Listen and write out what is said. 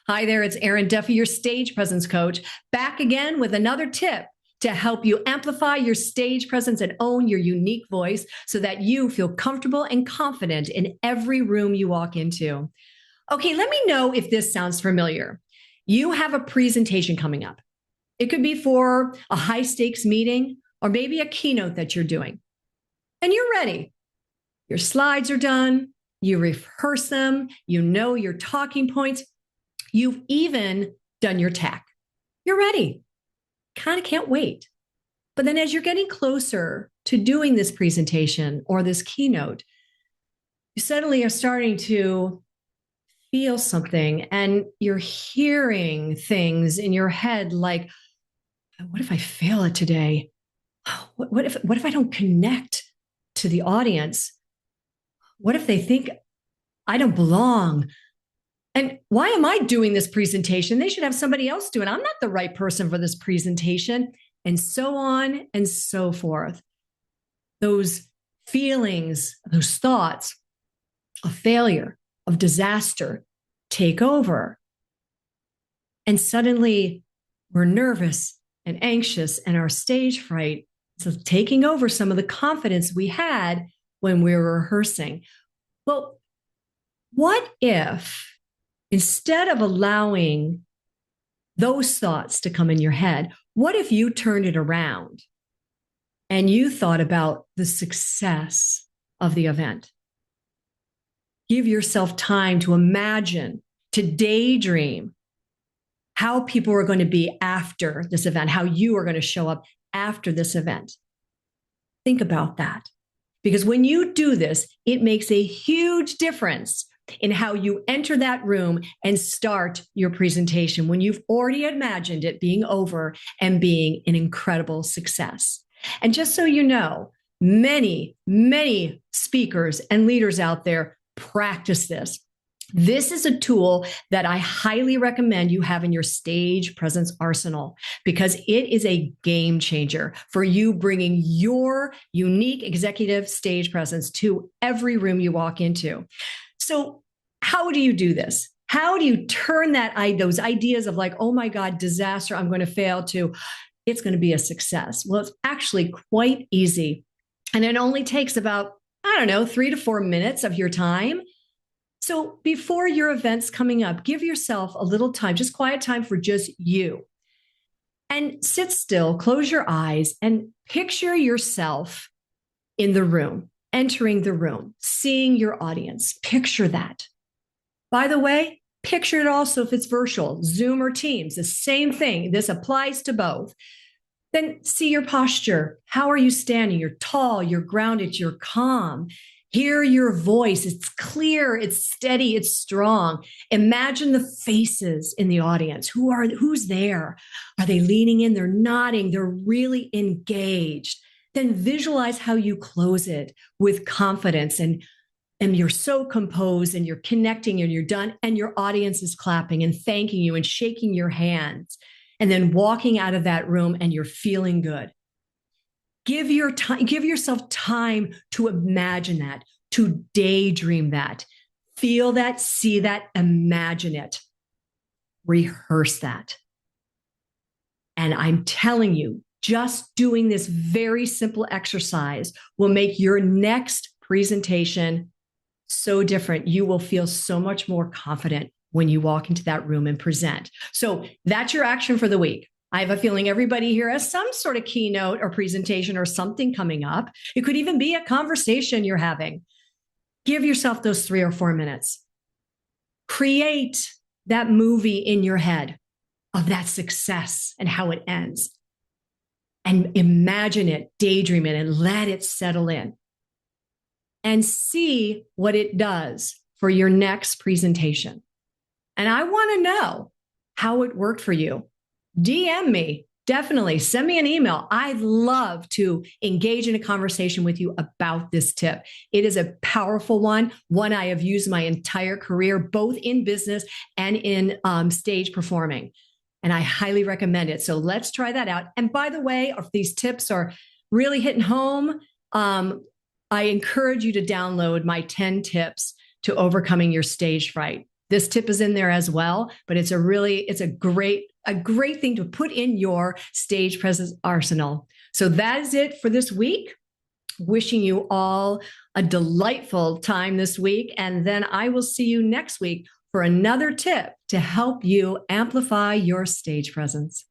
Hi there, it's Erin, Duffy, your stage presence coach, back again with another tip to help you amplify your stage presence and own your unique voice so that you feel comfortable and confident in every room you walk into. Okay, let me know if this sounds familiar. You have a presentation coming up. It could be for a high stakes meeting or maybe a keynote that you're doing. And you're ready. Your slides are done. You rehearse them. You know your talking points. You've even done your tack. You're ready. Kind of can't wait. But then as you're getting closer to doing this presentation or this keynote, you suddenly are starting to feel something and you're hearing things in your head like, what if I fail it today? What if I don't connect to the audience? What if they think I don't belong? And why am I doing this presentation? They should have somebody else do it. I'm not the right person for this presentation, and so on and so forth. Those feelings, those thoughts of failure, of disaster take over. And suddenly we're nervous and anxious, and our stage fright is taking over some of the confidence we had when we were rehearsing. Well, what if instead of allowing those thoughts to come in your head, what if you turned it around and you thought about the success of the event? Give yourself time to imagine, to daydream how people are going to be after this event, how you are going to show up after this event. Think about that. Because when you do this, it makes a huge difference in how you enter that room and start your presentation when you've already imagined it being over and being an incredible success. And just so you know, many, many speakers and leaders out there practice this. This is a tool that I highly recommend you have in your stage presence arsenal because it is a game changer for you bringing your unique executive stage presence to every room you walk into. So how do you do this? How do you turn those ideas of like, oh my God, disaster, I'm going to fail to, it's going to be a success? Well, it's actually quite easy. And it only takes about, 3 to 4 minutes of your time. So before your event's coming up, give yourself a little time, just quiet time for just you. And sit still, close your eyes, and picture yourself in the room, entering the room, seeing your audience. Picture that. By the way, picture it also if it's virtual, Zoom or Teams, the same thing. This applies to both. Then see your posture. How are you standing? You're tall, you're grounded, you're calm. Hear your voice. It's clear, it's steady, it's strong. Imagine the faces in the audience. Who's there? Are they leaning in? They're nodding. They're really engaged. Then visualize how you close it with confidence and you're so composed and you're connecting and you're done and your audience is clapping and thanking you and shaking your hands and then walking out of that room and you're feeling good. Give yourself time to imagine that, to daydream that, feel that, see that, imagine it, rehearse that. And I'm telling you, just doing this very simple exercise will make your next presentation so different. You will feel so much more confident when you walk into that room and present. So that's your action for the week. I have a feeling everybody here has some sort of keynote or presentation or something coming up. It could even be a conversation you're having. Give yourself those 3 or 4 minutes. Create that movie in your head of that success and how it ends. And imagine it, daydream it, and let it settle in. And see what it does for your next presentation. And I want to know how it worked for you. DM me, definitely send me an email. I'd love to engage in a conversation with you about this tip. It is a powerful one I have used my entire career, both in business and in stage performing. And I highly recommend it. So let's try that out. And by the way, if these tips are really hitting home, I encourage you to download my 10 tips to overcoming your stage fright. This tip is in there as well, but it's a great thing to put in your stage presence arsenal. So that is it for this week. Wishing you all a delightful time this week. And then I will see you next week for another tip to help you amplify your stage presence.